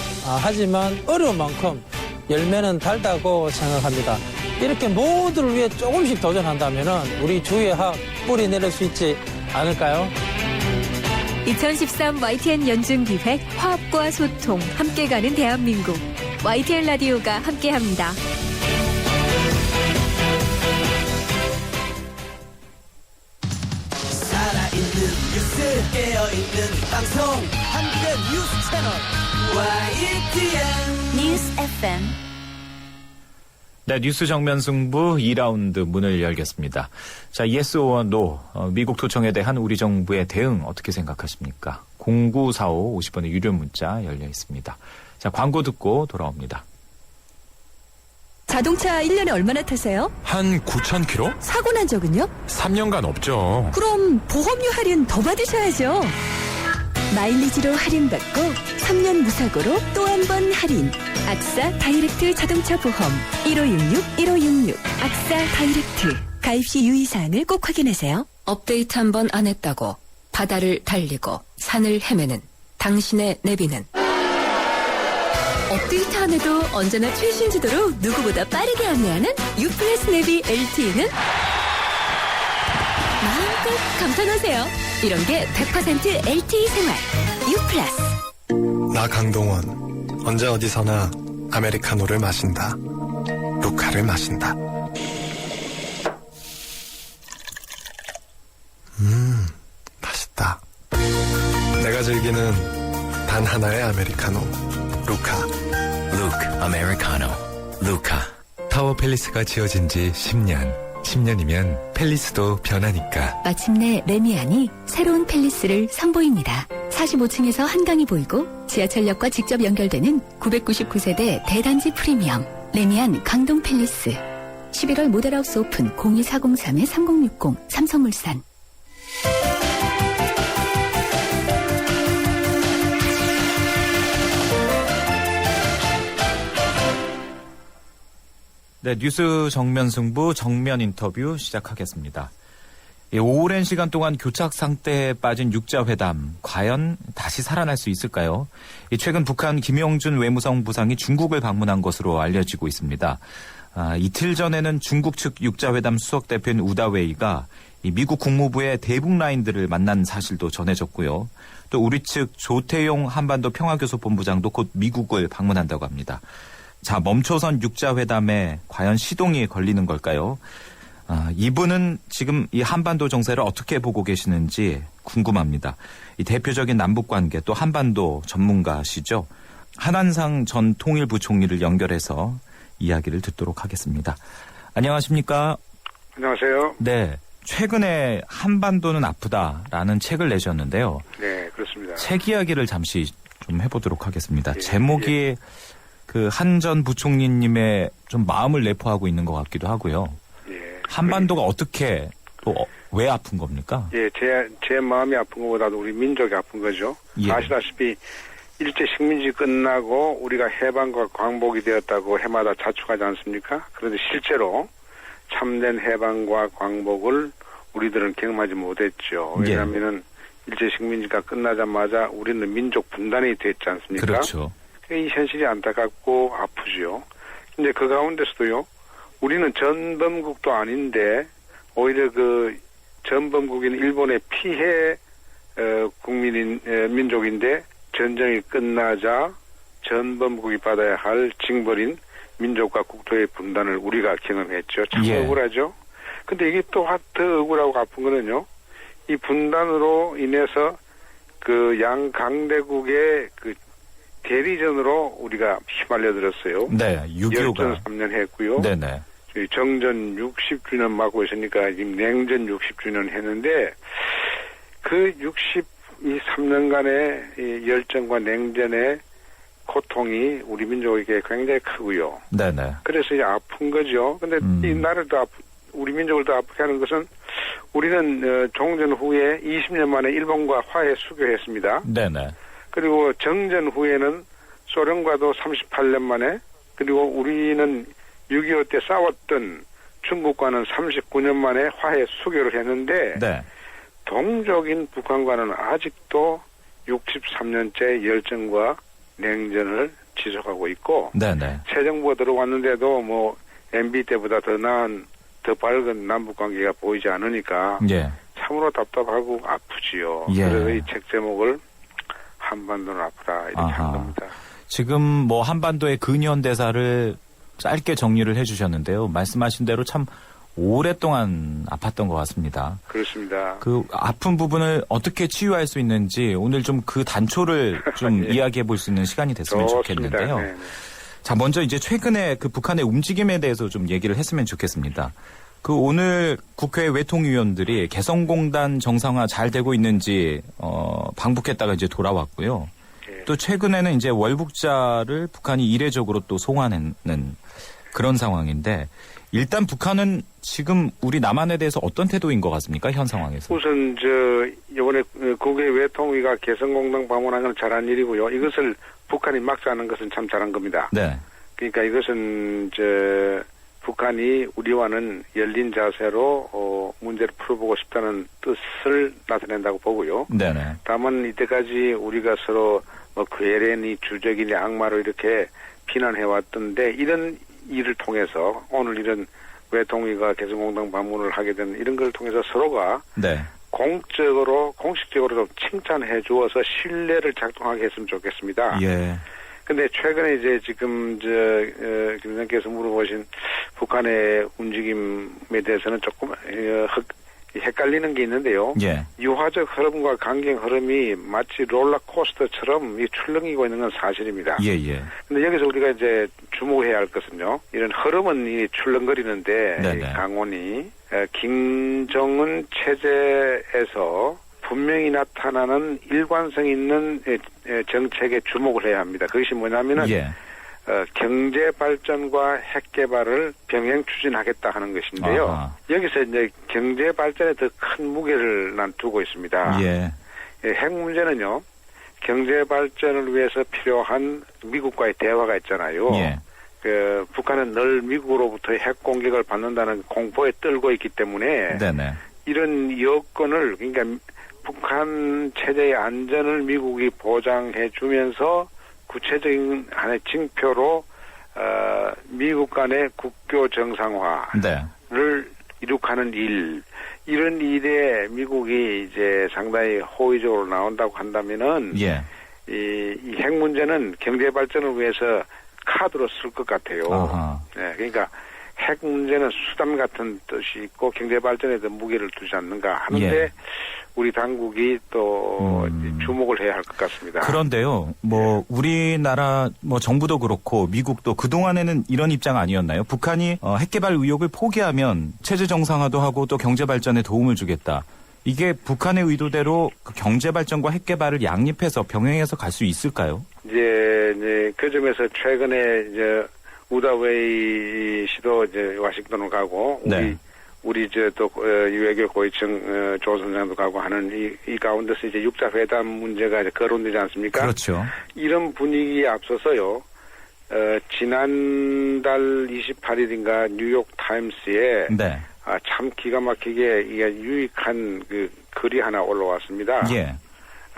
하지만 어려운 만큼 열매는 달다고 생각합니다. 이렇게 모두를 위해 조금씩 도전한다면 우리 주위에 뿌리 내릴 수 있지 않을까요? 2013 YTN 연중기획 화합과 소통 함께 가는 대한민국 YTN 라디오가 함께합니다. 살아있는 뉴스 깨어있는 방송 한국의 뉴스 채널 YTN 뉴스 FM. 네, 뉴스 정면 승부 2라운드 문을 열겠습니다. 자, yes or no. 미국 도청에 대한 우리 정부의 대응 어떻게 생각하십니까? 0945 50원의 유료 문자 열려 있습니다. 자, 광고 듣고 돌아옵니다. 자동차 1년에 얼마나 타세요? 한 9,000km? 사고 난 적은요? 3년간 없죠. 그럼 보험료 할인 더 받으셔야죠. 마일리지로 할인받고 3년 무사고로 또 한 번 할인. 악사 다이렉트 자동차 보험 1566-1566 악사 다이렉트. 가입 시 유의사항을 꼭 확인하세요. 업데이트 한 번 안 했다고 바다를 달리고 산을 헤매는 당신의 내비는 업데이트 안 해도 언제나 최신 지도로 누구보다 빠르게 안내하는 유플러스 내비 LTE는 마음껏 감탄하세요. 이런 게 100% LTE 생활 유플러스. 나 강동원 언제 어디서나 아메리카노를 마신다. 루카를 마신다. 맛있다. 내가 즐기는 단 하나의 아메리카노. 루카. 루크 아메리카노 루카. 타워 팰리스가 지어진 지 10년. 10년이면 팰리스도 변하니까. 마침내 레미안이 새로운 팰리스를 선보입니다. 45층에서 한강이 보이고 지하철역과 직접 연결되는 999세대 대단지 프리미엄 레미안 강동 팰리스. 11월 모델하우스 오픈 02403-3060 삼성물산. 네, 뉴스 정면 승부 정면 인터뷰 시작하겠습니다. 오랜 시간 동안 교착 상태에 빠진 육자회담 과연 다시 살아날 수 있을까요? 최근 북한 김용준 외무성 부상이 중국을 방문한 것으로 알려지고 있습니다. 이틀 전에는 중국 측 육자회담 수석 대표인 우다웨이가 미국 국무부의 대북 라인들을 만난 사실도 전해졌고요. 또 우리 측 조태용 한반도 평화교섭본부장도 곧 미국을 방문한다고 합니다. 자, 멈춰선 육자회담에 과연 시동이 걸리는 걸까요? 이분은 지금 이 한반도 정세를 어떻게 보고 계시는지 궁금합니다. 이 대표적인 남북관계 또 한반도 전문가시죠. 한한상 전 통일부총리를 연결해서 이야기를 듣도록 하겠습니다. 안녕하십니까? 안녕하세요. 네. 최근에 한반도는 아프다라는 책을 내셨는데요. 네, 그렇습니다. 책 이야기를 잠시 좀 해보도록 하겠습니다. 예, 제목이 예. 그 한 전 부총리님의 좀 마음을 내포하고 있는 것 같기도 하고요. 예. 한반도가 어떻게 또 왜 아픈 겁니까? 예, 제 마음이 아픈 것보다도 우리 민족이 아픈 거죠. 예. 아시다시피 일제 식민지 끝나고 우리가 해방과 광복이 되었다고 해마다 자축하지 않습니까? 그런데 실제로 참된 해방과 광복을 우리들은 경험하지 못했죠. 왜냐하면은 일제 식민지가 끝나자마자 우리는 민족 분단이 됐지 않습니까? 그렇죠. 이 현실이 안타깝고 아프죠. 근데 그 가운데서도요, 우리는 전범국도 아닌데 오히려 그 전범국인 일본의 피해 민족인데 전쟁이 끝나자 전범국이 받아야 할 징벌인 민족과 국토의 분단을 우리가 경험했죠. 참 억울하죠. 근데 이게 또 더 억울하고 아픈 거는요, 이 분단으로 인해서 그 양 강대국의 그 대리전으로 우리가 휘말려들었어요. 네, 6.25가. 3년 했고요. 네네. 정전 60주년 맞고 있으니까 지금 냉전 60주년 했는데 그 63년간의 이 열전과 냉전의 고통이 우리 민족에게 굉장히 크고요. 네네. 그래서 이제 아픈 거죠. 근데 이 나라를 우리 민족을 더 아프게 하는 것은 우리는 종전 후에 20년 만에 일본과 화해 수교했습니다. 네네. 그리고 정전 후에는 소련과도 38년 만에, 그리고 우리는 6.25 때 싸웠던 중국과는 39년 만에 화해 수교를 했는데 네. 동족인 북한과는 아직도 63년째 열전과 냉전을 지속하고 있고 네네. 새 정부가 들어왔는데도 뭐 MB 때보다 더 나은 더 밝은 남북관계가 보이지 않으니까 참으로 답답하고 아프지요. 그래서 이 책 제목을 한반도는 아프다 이렇게 한 겁니다. 지금 뭐 한반도의 근현대사를 짧게 정리를 해주셨는데요. 말씀하신 대로 참 오랫동안 아팠던 것 같습니다. 그렇습니다. 그 아픈 부분을 어떻게 치유할 수 있는지 오늘 좀 그 단초를 좀 이야기해 볼 수 있는 시간이 됐으면 좋겠는데요. 네네. 자, 먼저 이제 최근에 그 북한의 움직임에 대해서 좀 얘기를 했으면 좋겠습니다. 그 오늘 국회 외통위원들이 개성공단 정상화 잘 되고 있는지 방북했다가 이제 돌아왔고요. 또 최근에는 이제 월북자를 북한이 이례적으로 또 송환하는 그런 상황인데 일단 북한은 지금 우리 남한에 대해서 어떤 태도인 것 같습니까? 현 상황에서. 우선 이번에 국회 외통위가 개성공단 방문한 건 잘한 일이고요. 이것을 북한이 막지 않은 것은 참 잘한 겁니다. 네. 그러니까 이것은 북한이 우리와는 열린 자세로 문제를 풀어보고 싶다는 뜻을 나타낸다고 보고요. 네네. 다만 이때까지 우리가 서로 뭐 괴뢰니 주적이니 악마로 이렇게 비난해왔던데 이런 일을 통해서 오늘 이런 외통위가 개성공단 방문을 하게 된 이런 걸 통해서 서로가 공식적으로 좀 칭찬해 주어서 신뢰를 작동하게 했으면 좋겠습니다. 근데 최근에 이제 지금 김 선생께서 물어보신 북한의 움직임에 대해서는 조금 헷갈리는 게 있는데요. 유화적 흐름과 강경 흐름이 마치 롤러코스터처럼 출렁이고 있는 건 사실입니다. 근데 여기서 우리가 이제 주목해야 할 것은요. 이런 흐름은 이 출렁거리는데 강원이 김정은 체제에서 분명히 나타나는 일관성 있는 정책에 주목을 해야 합니다. 그것이 뭐냐면은 경제 발전과 핵 개발을 병행 추진하겠다 하는 것인데요. 여기서 이제 경제 발전에 더 큰 무게를 난 두고 있습니다. 핵 문제는요. 경제 발전을 위해서 필요한 미국과의 대화가 있잖아요. 북한은 늘 미국으로부터 핵 공격을 받는다는 공포에 떨고 있기 때문에 이런 여건을 그러니까 북한 체제의 안전을 미국이 보장해 주면서 구체적인 하나의 징표로 미국 간의 국교 정상화를 이룩하는 이런 일에 미국이 이제 상당히 호의적으로 나온다고 한다면은 이 핵 문제는 경제 발전을 위해서 카드로 쓸 것 같아요. 그러니까 핵 문제는 수단 같은 뜻이 있고 경제 발전에도 무게를 두지 않는가 하는데 우리 당국이 또 주목을 해야 할 것 같습니다. 그런데요, 우리나라 정부도 그렇고 미국도 그동안에는 이런 입장 아니었나요? 북한이 핵개발 의혹을 포기하면 체제 정상화도 하고 또 경제 발전에 도움을 주겠다. 이게 북한의 의도대로 그 경제 발전과 핵 개발을 양립해서 병행해서 갈 수 있을까요? 이제 그 점에서 최근에 이제 우다웨이 씨도 이제 워싱턴을 가고 우리 또 외교 고위층 조 선장도 가고 하는 이 가운데서 이제 육자 회담 문제가 이제 거론되지 않습니까? 그렇죠. 이런 분위기에 앞서서요. 지난달 28일인가 뉴욕 타임스에 참 기가 막히게 이게 유익한 그 글이 하나 올라왔습니다. 예.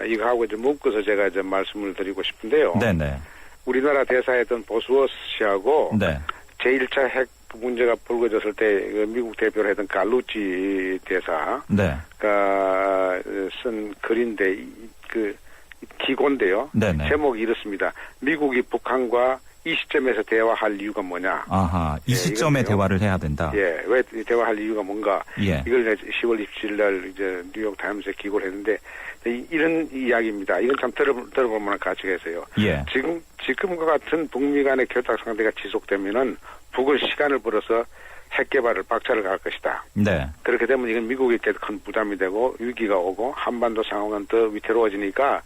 이거하고 이제 묶어서 제가 이제 말씀을 드리고 싶은데요. 네네. 우리나라 대사였던 보스워스 씨하고 네. 제1차 핵 문제가 불거졌을 때 미국 대표를 했던 갈루치 대사가 네. 쓴 글인데 그 기고인데요. 네네. 제목이 이렇습니다. 미국이 북한과 이 시점에서 대화할 이유가 뭐냐. 아하, 이 시점에 이거는요. 대화를 해야 된다. 예, 왜 대화할 이유가 뭔가. 예. 이걸 이제 10월 27일 날 이제 뉴욕 타임스에 기고를 했는데 이런 이야기입니다. 이건 참 들어볼 만한 가치가 있어요. 예. 지금과 같은 북미 간의 교착 상태가 지속되면은 북은 시간을 벌어서 핵 개발을 박차를 가할 것이다. 네. 그렇게 되면 이건 미국에게 큰 부담이 되고 위기가 오고 한반도 상황은 더 위태로워지니까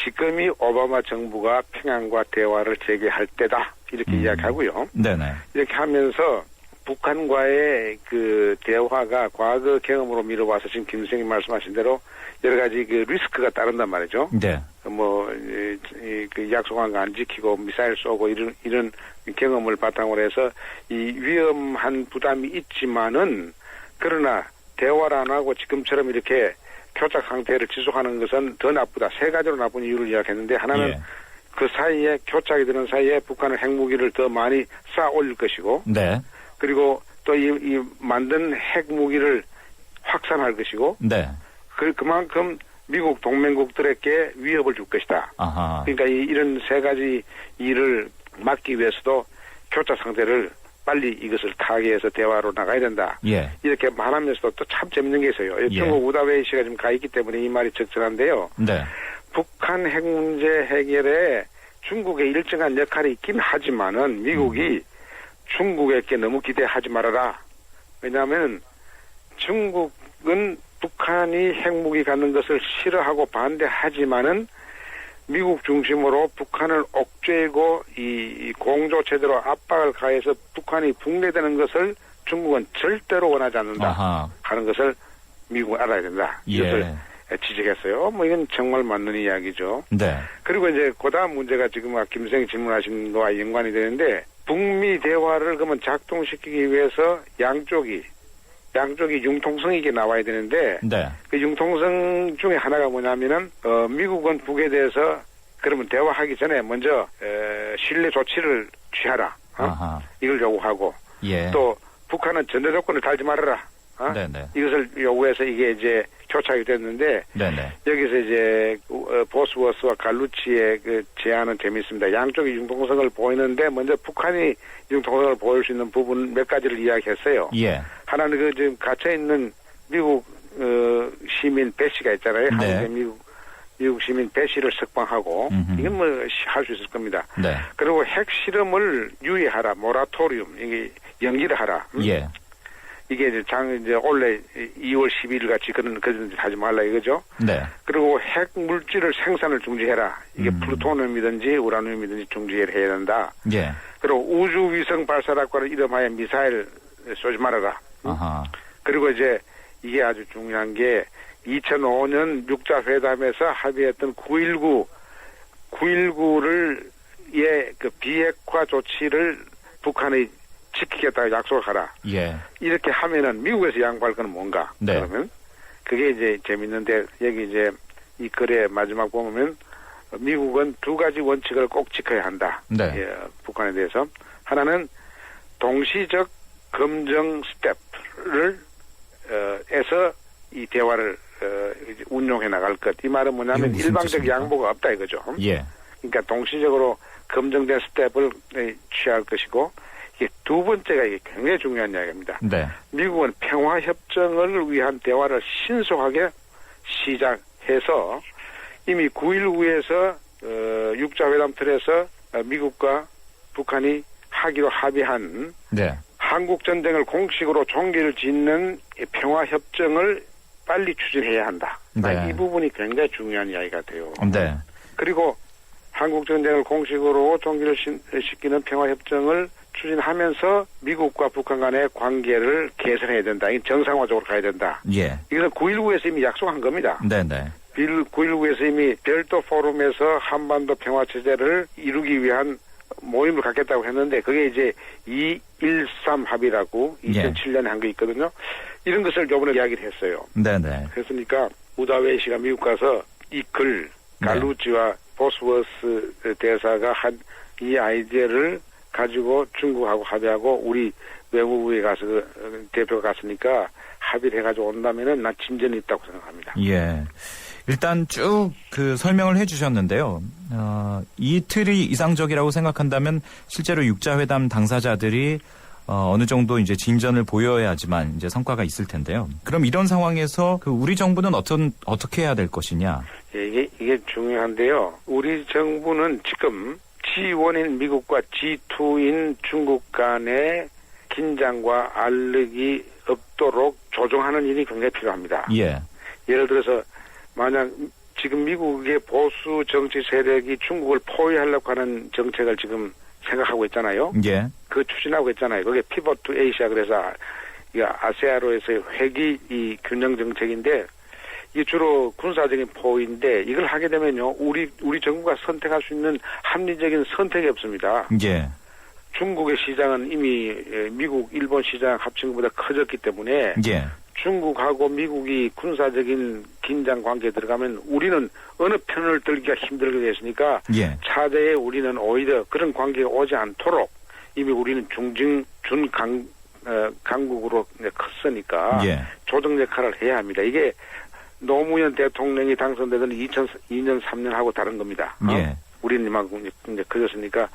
지금이 오바마 정부가 평양과 대화를 재개할 때다. 이렇게 이야기하고요. 네네. 이렇게 하면서 북한과의 그 대화가 과거 경험으로 미뤄봐서 지금 김 선생님 말씀하신 대로 여러 가지 그 리스크가 따른단 말이죠. 네. 그 약속한 거 안 지키고 미사일 쏘고 이런 경험을 바탕으로 해서 이 위험한 부담이 있지만은 그러나 대화를 안 하고 지금처럼 이렇게 교착 상태를 지속하는 것은 더 나쁘다. 세 가지로 나쁜 이유를 이야기했는데 하나는 예. 그 사이에 교착이 되는 사이에 북한은 핵무기를 더 많이 쌓아 올릴 것이고 네. 그리고 또 이 만든 핵무기를 확산할 것이고 네. 그만큼 미국 동맹국들에게 위협을 줄 것이다. 아하. 그러니까 이런 세 가지 일을 막기 위해서도 교착 상태를 빨리 이것을 타개해서 대화로 나가야 된다. 예. 이렇게 말하면서도 또 참 재밌는 게 있어요. 예. 중국 우다웨이 씨가 지금 가 있기 때문에 이 말이 적절한데요. 네. 북한 핵 문제 해결에 중국의 일정한 역할이 있긴 하지만은 미국이 중국에게 너무 기대하지 말아라. 왜냐하면 중국은 북한이 핵무기 갖는 것을 싫어하고 반대하지만은 미국 중심으로 북한을 옥죄고 이 공조 체제로 압박을 가해서 북한이 붕괴되는 것을 중국은 절대로 원하지 않는다. 아하. 하는 것을 미국은 알아야 된다. 이것을 지적했어요. 이건 정말 맞는 이야기죠. 네. 그리고 이제 그다음 문제가 지금 김 선생이 질문하신 거와 연관이 되는데 북미 대화를 그러면 작동시키기 위해서 양쪽이 융통성 있게 나와야 되는데 네. 그 융통성 중에 하나가 뭐냐면은 미국은 북에 대해서 그러면 대화하기 전에 먼저 신뢰 조치를 취하라. 이걸 요구하고 예. 또 북한은 전제 조건을 달지 말아라. 네네. 이것을 요구해서 이게 이제 교착이 됐는데 네네. 여기서 이제 보스워스와 갈루치의 그 제안은 재미있습니다. 양쪽이 융통성을 보이는데 먼저 북한이 융통성을 보일 수 있는 부분 몇 가지를 이야기했어요. 예. 하나는 그 지금 갇혀 있는 미국 시민 배 씨가 있잖아요. 네. 한국의 미국 시민 배 씨를 석방하고 이건 뭐 할 수 있을 겁니다. 네. 그리고 핵 실험을 유예하라, 모라토리움 이게 연기를 하라. 예. 이게 이제 원래 2월 12일 같이 그런 짓 하지 말라 이거죠. 네. 그리고 핵 물질을 생산을 중지해라. 이게 플루토늄이든지 우라늄이든지 중지해야 된다. 예. 그리고 우주위성 발사락과를 이름하여 미사일 쏘지 말아라. 아하. 그리고 이제 이게 아주 중요한 게 2005년 육자회담에서 합의했던 9.19를 그 비핵화 조치를 북한이 지키겠다고 약속을 하라. 예. 이렇게 하면은 미국에서 양보할 건 뭔가? 네. 그러면 그게 이제 재밌는데 여기 이제 이 글의 마지막 보면 미국은 두 가지 원칙을 꼭 지켜야 한다. 네. 예, 북한에 대해서 하나는 동시적 검증 스텝을 에서 이 대화를 이제 운용해 나갈 것. 이 말은 뭐냐면 일방적 뜻입니까? 양보가 없다 이거죠. 예. 그러니까 동시적으로 검증된 스텝을 취할 것이고 이게 두 번째가 이게 굉장히 중요한 이야기입니다. 네. 미국은 평화협정을 위한 대화를 신속하게 시작해서 이미 9.19에서 육자회담 틀에서 미국과 북한이 하기로 합의한 네. 한국전쟁을 공식으로 종기를 짓는 평화협정을 빨리 추진해야 한다. 네. 이 부분이 굉장히 중요한 이야기 같아요. 네. 그리고 한국전쟁을 공식으로 종기를 시키는 평화협정을 추진하면서 미국과 북한 간의 관계를 개선해야 된다. 이 정상화적으로 가야 된다. 예. 이것은 9.19에서 이미 약속한 겁니다. 네네. 9.19에서 이미 별도 포럼에서 한반도 평화체제를 이루기 위한 모임을 갖겠다고 했는데 그게 이제 13 합의라고 2007년에 한 게 있거든요. 이런 것을 요번에 이야기를 했어요. 네네. 그랬으니까 우다웨이시가 미국 가서 이 글 갈루지와 보스워스 대사가 한 이 아이디어를 가지고 중국하고 합의하고 우리 외무부에 가서 대표가 갔으니까 합의를 해가지고 온다면은 난 진전이 있다고 생각합니다. 예. 일단 쭉 그 설명을 해주셨는데요. 이틀이 이상적이라고 생각한다면 실제로 육자회담 당사자들이 어느 정도 이제 진전을 보여야지만 이제 성과가 있을 텐데요. 그럼 이런 상황에서 그 우리 정부는 어떻게 해야 될 것이냐? 예, 이게 중요한데요. 우리 정부는 지금 G1인 미국과 G2인 중국 간의 긴장과 알력이 없도록 조정하는 일이 굉장히 필요합니다. 예. 예를 들어서 만약 지금 미국의 보수 정치 세력이 중국을 포위하려고 하는 정책을 지금 생각하고 있잖아요. 예. 그 추진하고 있잖아요. 그게 피벗 투 에이시아 그래서 이 아세아로에서의 회귀 이 균형 정책인데 이게 주로 군사적인 포위인데 이걸 하게 되면요. 우리 정부가 선택할 수 있는 합리적인 선택이 없습니다. 예. 중국의 시장은 이미 미국, 일본 시장 합친 것보다 커졌기 때문에 예. 중국하고 미국이 군사적인 긴장 관계에 들어가면 우리는 어느 편을 들기가 힘들게 됐으니까 예. 차제에 우리는 오히려 그런 관계가 오지 않도록 이미 우리는 강국으로 컸으니까 예. 조정 역할을 해야 합니다. 이게 노무현 대통령이 당선되던 2002년 3년하고 다른 겁니다. 예. 우리는 이만큼 이제 커졌으니까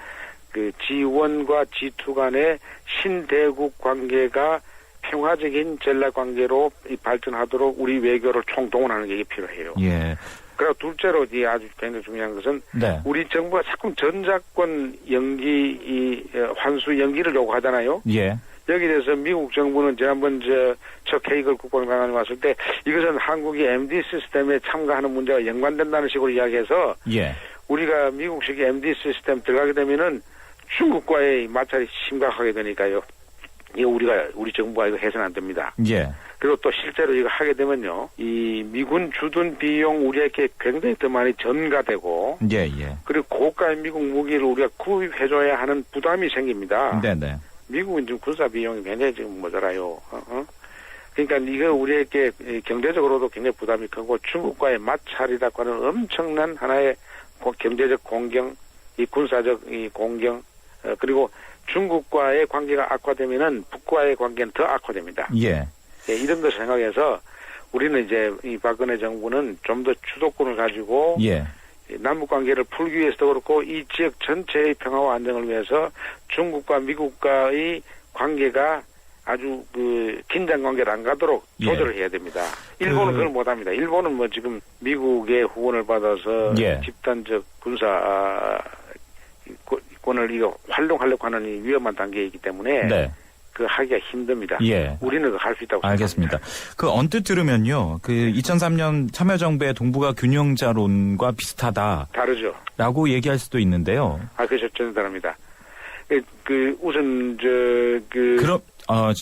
그 G1과 G2 간의 신대국 관계가 평화적인 전략 관계로 발전하도록 우리 외교를 총동원하는 게 필요해요. 예. 그리고 둘째로 아주 굉장히 중요한 것은 네. 우리 정부가 자꾸 전작권 환수 연기를 요구하잖아요. 예. 여기에 대해서 미국 정부는 지난번 저 케이글 국방장관이 왔을 때 이것은 한국이 MD 시스템에 참가하는 문제와 연관된다는 식으로 이야기해서 예. 우리가 미국식 MD 시스템 들어가게 되면은 중국과의 마찰이 심각하게 되니까요. 이거 우리 정부가 이거 해서는 안 됩니다. 예. 그리고 또 실제로 이거 하게 되면요. 이 미군 주둔 비용 우리에게 굉장히 더 많이 전가되고. 예, 예. 그리고 고가의 미국 무기를 우리가 구입해줘야 하는 부담이 생깁니다. 네네. 미국은 지금 군사 비용이 굉장히 지금 모자라요. 그러니까 이거 우리에게 경제적으로도 굉장히 부담이 크고 중국과의 마찰이라고 하는 엄청난 하나의 경제적 공경, 이 군사적 이 공경, 그리고 중국과의 관계가 악화되면은 북과의 관계는 더 악화됩니다. 예. 예, 이런 것을 생각해서 우리는 이제 이 박근혜 정부는 좀 더 주도권을 가지고 예. 남북 관계를 풀기 위해서도 그렇고 이 지역 전체의 평화와 안정을 위해서 중국과 미국과의 관계가 아주 그 긴장 관계를 안 가도록 조절을 해야 됩니다. 일본은 그걸 못합니다. 일본은 뭐 지금 미국의 후원을 받아서 집단적 군사 권을 이거 활용하려고 하는 이 위험한 단계이기 때문에 네. 그 하기가 힘듭니다. 예. 우리는 할 수 있다고 알겠습니다. 생각합니다. 그 언뜻 들으면요. 그 2003년 참여정부의 동북아 균형자론과 비슷하다. 다르죠. 라고 얘기할 수도 있는데요. 그렇죠. 전혀 다릅니다. 우선 그럼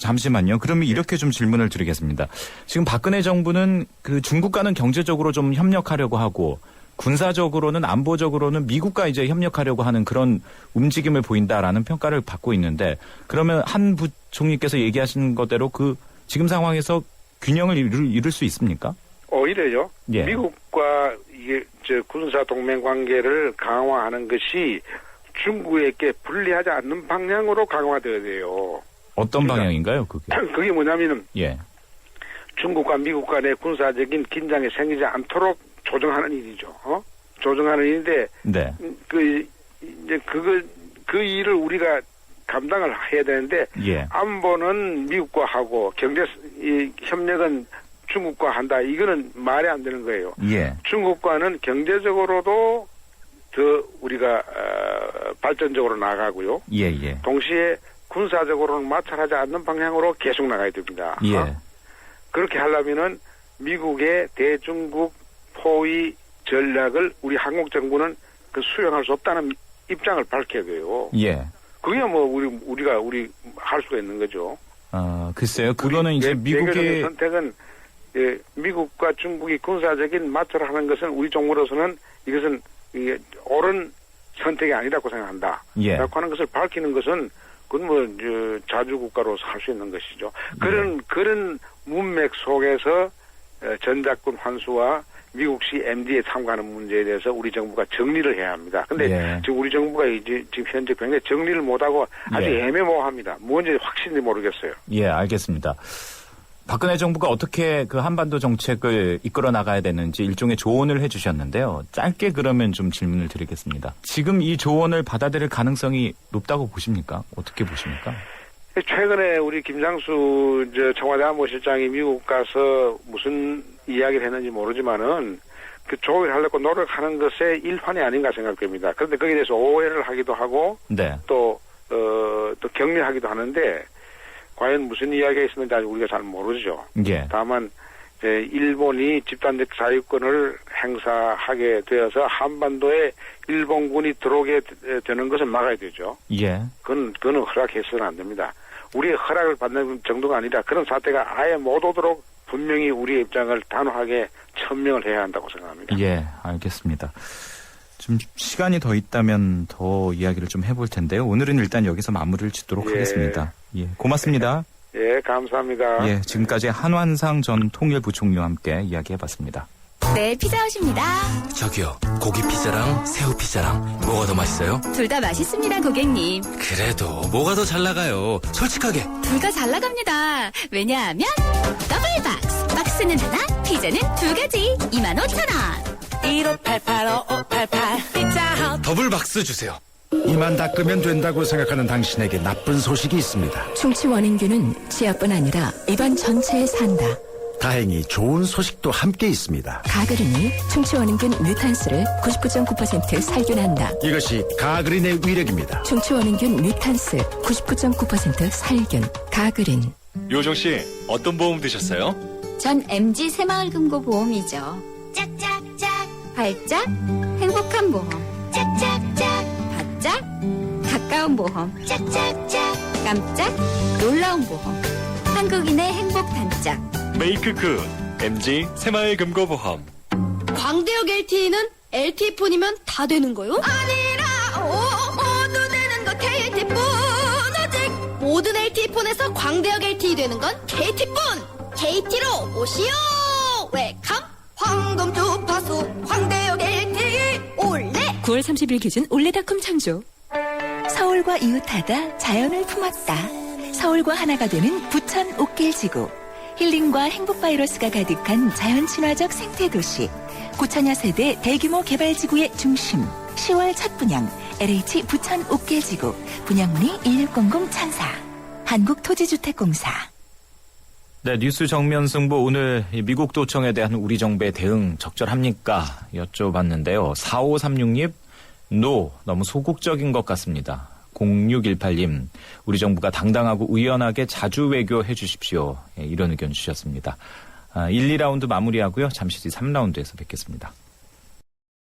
잠시만요. 그러면 이렇게 좀 질문을 드리겠습니다. 지금 박근혜 정부는 그 중국과는 경제적으로 좀 협력하려고 하고 군사적으로는 안보적으로는 미국과 이제 협력하려고 하는 그런 움직임을 보인다라는 평가를 받고 있는데 그러면 한 부총리께서 얘기하신 것대로 그 지금 상황에서 균형을 이룰 수 있습니까? 오히려요. 예. 미국과 이게 군사 동맹 관계를 강화하는 것이 중국에게 불리하지 않는 방향으로 강화되어야 돼요. 어떤 방향인가요, 그게? 그게 뭐냐면은 예. 중국과 미국 간의 군사적인 긴장이 생기지 않도록 조정하는 일이죠. 조정하는 일인데 네. 그 일을 우리가 감당을 해야 되는데 안보는 미국과 하고 경제 협력은 중국과 한다. 이거는 말이 안 되는 거예요. 중국과는 경제적으로도 더 우리가 발전적으로 나가고요. 동시에 군사적으로는 마찰하지 않는 방향으로 계속 나가야 됩니다. 그렇게 하려면은 미국의 대중국 포위 전략을 우리 한국 정부는 그 수용할 수 없다는 입장을 밝혀야 돼요. 그게 뭐 우리가 할 수가 있는 거죠. 글쎄요. 그거는 이제 미국의 선택은 미국과 중국이 군사적인 마찰을 하는 것은 우리 정부로서는 이것은 옳은 선택이 아니라고 생각한다. 라고 하는 것을 밝히는 것은 그건 뭐 자주 국가로서 할 수 있는 것이죠. 그런 문맥 속에서 전작권 환수와 미국식 MD에 참가하는 문제에 대해서 우리 정부가 정리를 해야 합니다. 근데 지금 우리 정부가 이제 지금 현재 굉장히 정리를 못하고 아주 애매모호합니다. 뭔지 확실히 모르겠어요. 예, 알겠습니다. 박근혜 정부가 어떻게 그 한반도 정책을 이끌어 나가야 되는지 일종의 조언을 해주셨는데요. 짧게 그러면 좀 질문을 드리겠습니다. 지금 이 조언을 받아들일 가능성이 높다고 보십니까? 어떻게 보십니까? 최근에 우리 김장수 청와대 안보실장이 미국 가서 무슨 이야기를 했는지 모르지만은 그 조언을 하려고 노력하는 것의 일환이 아닌가 생각됩니다. 그런데 거기에 대해서 오해를 하기도 하고 또 격려하기도 하는데 과연 무슨 이야기가 있었는지 아직 우리가 잘 모르죠. 다만 일본이 집단적 자유권을 행사하게 되어서 한반도에 일본군이 들어오게 되는 것을 막아야 되죠. 그건 허락해서는 안 됩니다. 우리의 허락을 받는 정도가 아니라 그런 사태가 아예 못 오도록 분명히 우리의 입장을 단호하게 천명을 해야 한다고 생각합니다. 예, 알겠습니다. 좀 시간이 더 있다면 더 이야기를 좀 해볼 텐데요. 오늘은 일단 여기서 마무리를 짓도록 하겠습니다. 예, 고맙습니다. 예, 감사합니다. 예, 지금까지 한완상 전 통일부총리와 함께 이야기해봤습니다. 네, 피자헛입니다. 저기요, 고기 피자랑 새우 피자랑 뭐가 더 맛있어요? 둘 다 맛있습니다, 고객님. 그래도 뭐가 더 잘 나가요? 솔직하게. 둘 다 잘 나갑니다. 왜냐하면 더블 박스. 박스는 하나, 피자는 두 가지. 25,000원. 1588-5588 피자헛. 더블 박스 주세요. 이만 닦으면 된다고 생각하는 당신에게 나쁜 소식이 있습니다. 충치 원인균은 치아뿐 아니라 입안 전체에 산다. 다행히 좋은 소식도 함께 있습니다. 가그린이 충치 원인균 뮤탄스를 99.9% 살균한다. 이것이 가그린의 위력입니다. 충치 원인균 뮤탄스 99.9% 살균. 가그린. 요정 씨, 어떤 보험 드셨어요? 전 MG 새마을금고보험이죠. 짝짝짝. 발짝. 행복한 보험. 짝짝짝. 바짝. 가까운 보험. 짝짝짝. 깜짝. 놀라운 보험. 한국인의 행복 단짝. 메이크 굿 MG 새마을금고보험. 광대역 LTE는 LTE폰이면 다 되는 거요? 아니라 모두 되는 거 KT폰. 오직 모든 LTE폰에서 광대역 LTE 되는 건 KT폰. KT로 오시오. 웰컴. 황금 주파수 광대역 LTE 올레. 9월 30일 기준 올레닷컴 창조. 서울과 이웃하다 자연을 품었다. 서울과 하나가 되는 부천 옥길지구. 힐링과 행복 바이러스가 가득한 자연 친화적 생태도시. 9천여 세대 대규모 개발지구의 중심. 10월 첫 분양 LH 부천 옥길지구. 분양문의 1600 창사. 한국토지주택공사. 네, 뉴스 정면 승부. 오늘 미국 도청에 대한 우리 정부의 대응 적절합니까? 여쭤봤는데요. 4536님, 너무 소극적인 것 같습니다. 0618님, 우리 정부가 당당하고 의연하게 자주 외교해 주십시오. 이런 의견 주셨습니다. 1, 2라운드 마무리하고요. 잠시 뒤 3라운드에서 뵙겠습니다.